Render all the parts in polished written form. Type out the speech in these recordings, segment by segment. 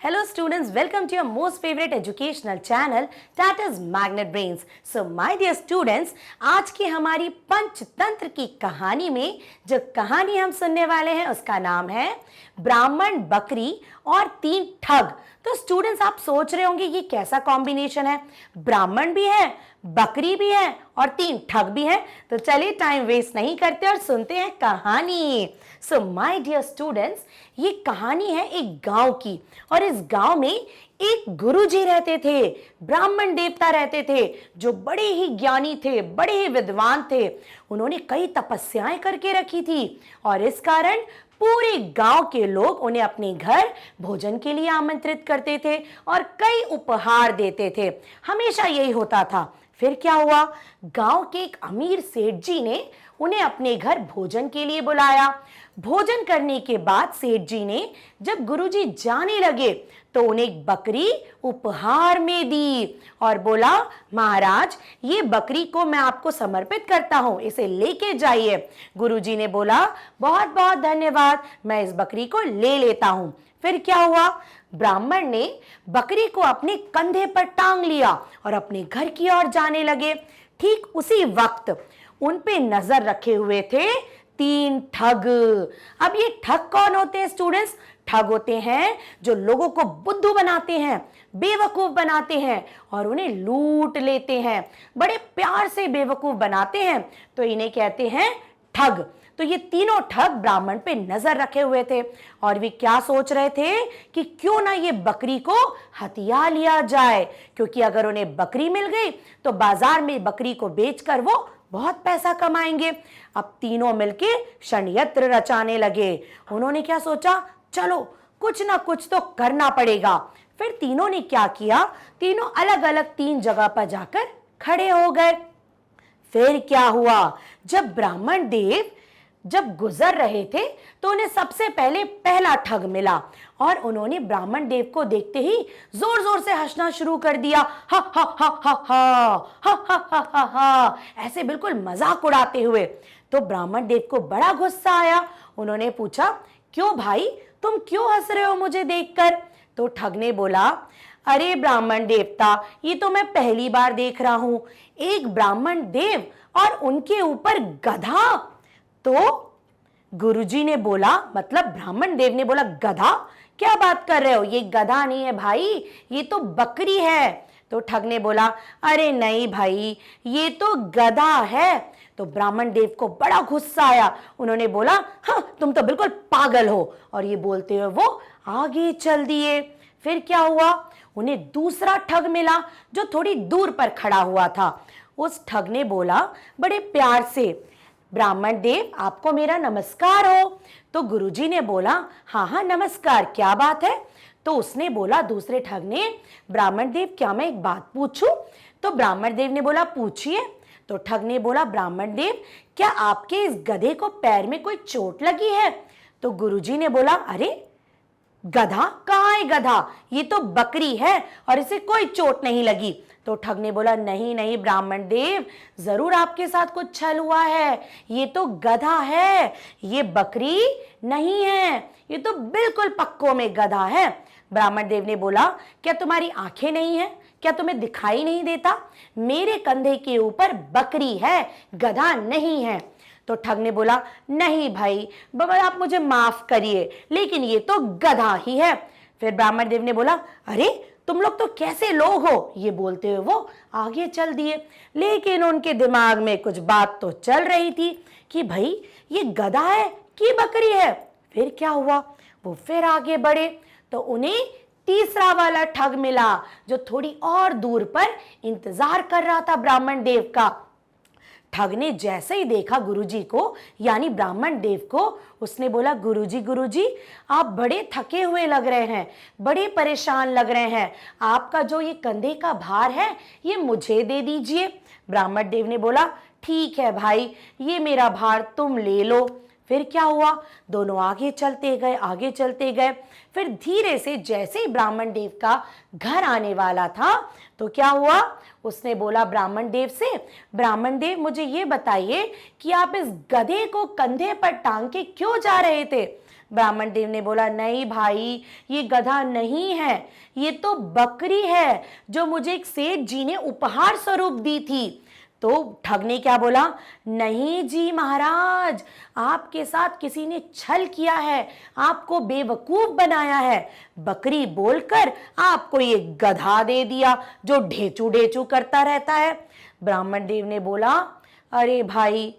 Hello students, welcome to your most favorite educational channel that is Magnet Brains. So my dear students, आज की हमारी पंचतंत्र की कहानी में जो कहानी हम सुनने वाले हैं उसका नाम है ब्राह्मण, बकरी और तीन ठग। तो स्टूडेंट्स आप सोच रहे होंगे ये कैसा कॉम्बिनेशन है, ब्राह्मण भी है, बकरी भी है और तीन ठग भी हैं। तो चलिए टाइम वेस्ट नहीं करते और सुनते हैं कहानी। सो माय डियर स्टूडेंट्स, ये कहानी है एक गांव की और इस गांव में एक गुरुजी रहते थे, ब्राह्मण देवता रहते थे जो बड़े ही ज्ञानी थे, बड़े ही विद्वान थे। उन्होंने कई तपस्याएं करके रखी थी और इस कारण पूरे गांव के लोग उन्हें अपने घर भोजन के लिए आमंत्रित करते थे और कई उपहार देते थे। हमेशा यही होता था। फिर क्या हुआ, गांव के एक अमीर सेठ जी ने उन्हें अपने घर भोजन के लिए बुलाया। भोजन करने के बाद सेठ जी ने जब गुरुजी जाने लगे तो उन्हें एक बकरी उपहार में दी और बोला, महाराज ये बकरी को मैं आपको समर्पित करता हूं, इसे लेके जाइए। गुरुजी ने बोला, बहुत बहुत धन्यवाद, मैं इस बकरी को ले लेता हूं। फिर क्या हुआ, ब्राह्मण ने बकरी को अपने कंधे पर टांग लिया और अपने घर की ओर जाने लगे। ठीक उसी वक्त उन पे नजर रखे हुए थे तीन ठग। अब ये ठग कौन होते हैं स्टूडेंट्स? ठग होते हैं जो लोगों को बुद्धू बनाते हैं, बेवकूफ बनाते हैं और उन्हें लूट लेते हैं। बड़े प्यार से बेवकूफ बनाते हैं तो इन्हें कहते हैं ठग। तो ये तीनों ठग ब्राह्मण पे नजर रखे हुए थे और वे क्या सोच रहे थे कि क्यों ना ये बकरी को हथिया लिया जाए, क्योंकि अगर उन्हें बकरी मिल गई तो बाजार में बकरी को बेचकर वो बहुत पैसा कमाएंगे। अब तीनों मिलके षड्यंत्र रचाने लगे। उन्होंने क्या सोचा, चलो कुछ ना कुछ तो करना पड़ेगा। फिर तीनों ने क्या किया, तीनों अलग अलग तीन जगह पर जाकर खड़े हो गए। फिर क्या हुआ, जब ब्राह्मण देव जब गुजर रहे थे तो उन्हें सबसे पहले पहला ठग मिला और उन्होंने ब्राह्मण देव को देखते ही जोर जोर से हंसना शुरू कर दिया। हा हा हा हा हा हा हा हा हा हा, ऐसे बिल्कुल मजाक उड़ाते हुए। तो ब्राह्मण देव को बड़ा गुस्सा आया। उन्होंने पूछा, क्यों भाई, तुम क्यों हंस रहे हो मुझे देखकर? तो ठग ने बोला, अरे ब्राह्मण देवता, ये तो मैं पहली बार देख रहा हूं, एक ब्राह्मण देव और उनके ऊपर गधा। तो गुरुजी ने बोला, मतलब ब्राह्मण देव ने बोला, गधा? क्या बात कर रहे हो, ये गधा नहीं है भाई, ये तो बकरी है। तो ठग ने बोला, अरे नहीं भाई, ये तो गधा है। तो ब्राह्मण देव को बड़ा गुस्सा आया। उन्होंने बोला, हाँ तुम तो बिल्कुल पागल हो, और ये बोलते हुए वो आगे चल दिए। फिर क्या हुआ, उन्हें दूसरा ठग मिला जो थोड़ी दूर पर खड़ा हुआ था। उस ठग ने बोला बड़े प्यार से, ब्राह्मण देव आपको मेरा नमस्कार हो। तो गुरुजी ने बोला, हाँ हाँ नमस्कार, क्या बात है? तो उसने बोला, दूसरे ठग ने, ब्राह्मण देव क्या मैं एक बात पूछूं? तो ब्राह्मण देव ने बोला, पूछिए। तो ठग ने बोला, ब्राह्मण देव क्या आपके इस गधे को पैर में कोई चोट लगी है? तो गुरुजी ने बोला, अरे गधा कहाँ है, गधा ये तो बकरी है और इसे कोई चोट नहीं लगी। तो ठग ने बोला, नहीं नहीं ब्राह्मण देव, जरूर आपके साथ कुछ छल हुआ है, ये तो गधा है, ये बकरी नहीं है, ये तो बिल्कुल पक्कों में गधा है। ब्राह्मण देव ने बोला, क्या तुम्हारी आंखें नहीं है, क्या तुम्हें दिखाई नहीं देता? मेरे कंधे के ऊपर बकरी है, गधा नहीं है। तो ठग ने बोला, नहीं भाई बाबा आप मुझे माफ करिए, लेकिन ये तो गधा ही है। फिर ब्राह्मण देव ने बोला, अरे तुम लोग तो कैसे लोग हो? ये बोलते हुए वो आगे चल दिए। लेकिन उनके दिमाग में कुछ बात तो चल रही थी कि भाई ये गधा है कि बकरी है। फिर क्या हुआ, वो फिर आगे बढ़े तो उन्हें तीसरा वाला ठग मिला जो थोड़ी और दूर पर इंतजार कर रहा था ब्राह्मण देव का। ठग ने जैसे ही देखा गुरुजी को, यानी ब्राह्मण देव को, उसने बोला, गुरुजी गुरुजी आप बड़े थके हुए लग रहे हैं, बड़े परेशान लग रहे हैं, आपका जो ये कंधे का भार है ये मुझे दे दीजिए। ब्राह्मण देव ने बोला, ठीक है भाई, ये मेरा भार तुम ले लो। फिर क्या हुआ, दोनों आगे चलते गए, आगे चलते गए। फिर धीरे से जैसे ही ब्राह्मण देव का घर आने वाला था तो क्या हुआ, उसने बोला ब्राह्मण देव से, ब्राह्मण देव मुझे ये बताइए कि आप इस गधे को कंधे पर टांग के क्यों जा रहे थे? ब्राह्मण देव ने बोला, नहीं भाई, ये गधा नहीं है, ये तो बकरी है जो मुझे एक सेठ जी ने उपहार स्वरूप दी थी। तो ठग ने क्या बोला, नहीं जी महाराज, आपके साथ किसी ने छल किया है, आपको बेवकूफ बनाया है। बकरी बोलकर आपको ये गधा दे दिया जो ढेचू ढेचू करता रहता है। ब्राह्मण देव ने बोला, अरे भाई,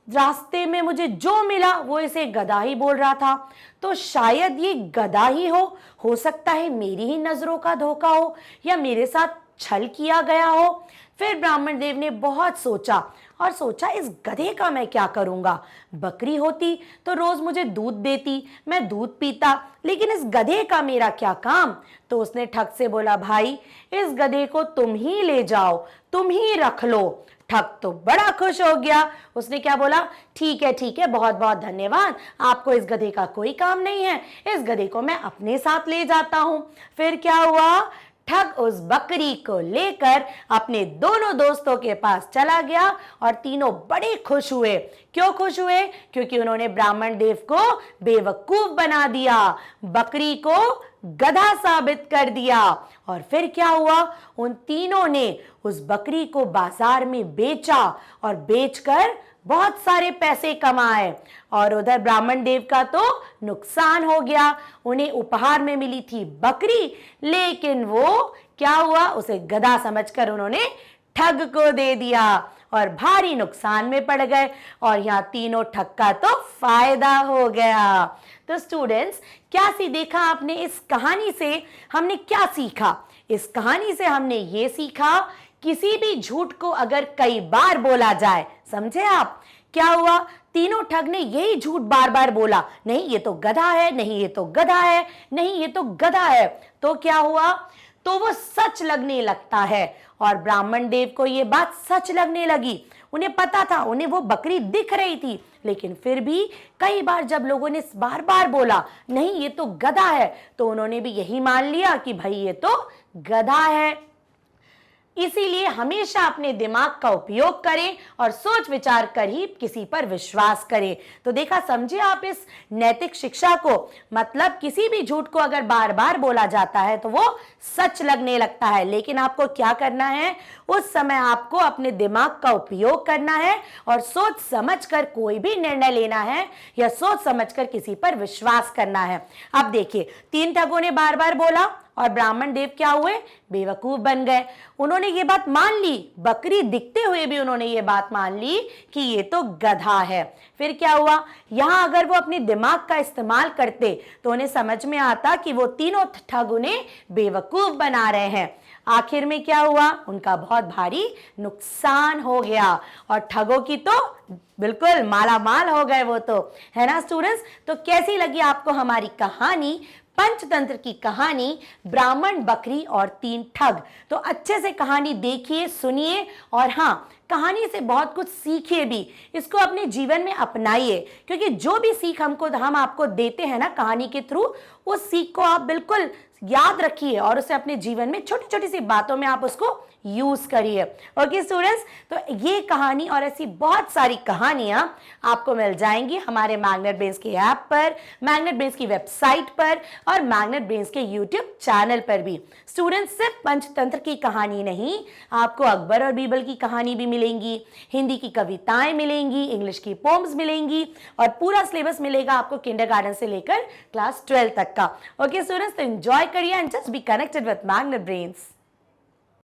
रास्ते में मुझे जो मिला वो इसे गधा ही बोल रहा था, तो शायद ये गधा ही हो सकता है मेरी ही नजरों का धोखा हो या मेरे साथ छल किया गया हो। फिर ब्राह्मण देव ने बहुत सोचा और सोचा, इस गधे का मैं क्या करूंगा। बकरी होती तो रोज मुझे दूध देती, मैं दूध पीता, लेकिन इस गधे का मेरा क्या काम। तो उसने ठग से बोला, भाई इस गधे को तुम ही ले जाओ, तुम ही रख लो। ठग तो बड़ा खुश हो गया। उसने क्या बोला, ठीक है, बहुत बहुत धन्यवाद, आपको इस गधे का कोई काम नहीं है, इस गधे को मैं अपने साथ ले जाता हूं। फिर क्या हुआ, ठग उस बकरी को लेकर अपने दोनों दोस्तों के पास चला गया और तीनों बड़े खुश हुए। क्यों खुश हुए? क्योंकि उन्होंने ब्राह्मण देव को बेवकूफ बना दिया, बकरी को गधा साबित कर दिया। और फिर क्या हुआ, उन तीनों ने उस बकरी को बाजार में बेचा और बेचकर बहुत सारे पैसे कमाए। और उधर ब्राह्मण देव का तो नुकसान हो गया, उन्हें उपहार में मिली थी बकरी, लेकिन वो क्या हुआ, उसे गधा समझकर उन्होंने ठग को दे दिया और भारी नुकसान में पड़ गए। और यहाँ तीनों ठग का तो फायदा हो गया। तो स्टूडेंट्स, क्या सी देखा आपने इस कहानी से? हमने क्या सीखा इस कहानी से? हमने ये सीखा, किसी भी झूठ को अगर कई बार बोला जाए, समझे आप? क्या हुआ, तीनों ठग ने यही झूठ बार बार बोला, नहीं ये तो गधा है, नहीं ये तो गधा है, नहीं ये तो गधा है। तो क्या हुआ, तो वो सच लगने लगता है। और ब्राह्मण देव को ये बात सच लगने लगी। उन्हें पता था, उन्हें वो बकरी दिख रही थी, लेकिन फिर भी कई बार जब लोगों ने बार बार बोला, नहीं ये तो गधा है, तो उन्होंने भी यही मान लिया कि भाई ये तो गधा है। इसीलिए हमेशा अपने दिमाग का उपयोग करें और सोच विचार कर ही किसी पर विश्वास करें। तो देखा, समझे आप इस नैतिक शिक्षा को? मतलब किसी भी झूठ को अगर बार बार बोला जाता है तो वो सच लगने लगता है, लेकिन आपको क्या करना है, उस समय आपको अपने दिमाग का उपयोग करना है और सोच समझकर कोई भी निर्णय लेना है या सोच समझकर किसी पर विश्वास करना है। अब देखिए, तीन ठगों ने बार बार बोला और ब्राह्मण देव क्या हुए, बेवकूफ बन गए। उन्होंने ये बात मान ली, बकरी दिखते हुए भी उन्होंने ये बात मान ली कि ये तो गधा है। फिर क्या हुआ, यहां अगर वो अपने दिमाग का इस्तेमाल करते तो उन्हें समझ में आता कि वो तीनों ठग उन्हें बेवकूफ बना रहे हैं। आखिर में क्या हुआ, उनका बहुत भारी नुकसान हो गया और ठगों की तो बिल्कुल माला माल हो गए वो तो, है ना स्टूडेंट्स? तो कैसी लगी आपको हमारी कहानी, पंचतंत्र की कहानी, ब्राह्मण, बकरी और तीन ठग? तो अच्छे से कहानी देखिए, सुनिए और हाँ, कहानी से बहुत कुछ सीखिए भी, इसको अपने जीवन में अपनाइए, क्योंकि जो भी सीख हम आपको देते हैं ना कहानी के थ्रू, उस सीख को आप बिल्कुल याद रखिए और उसे अपने जीवन में छोटी छोटी सी बातों में आप उसको यूज करिए। ओके स्टूडेंट्स, तो ये कहानी और ऐसी बहुत सारी कहानियां आपको मिल जाएंगी हमारे मैग्नेट ब्रेन्स के ऐप पर, मैग्नेट ब्रेन्स की वेबसाइट पर और मैग्नेट ब्रेन्स के यूट्यूब चैनल पर भी। स्टूडेंट्स, सिर्फ पंचतंत्र की कहानी नहीं, आपको अकबर और बीरबल की कहानी भी मिलेंगी, हिंदी की कविताएं मिलेंगी, इंग्लिश की पोम्स मिलेंगी और पूरा सिलेबस मिलेगा आपको किंडरगार्टन से लेकर क्लास 12 तक का। ओके स्टूडेंट्स, तो एंजॉय करिए and just be connected with magnet brains.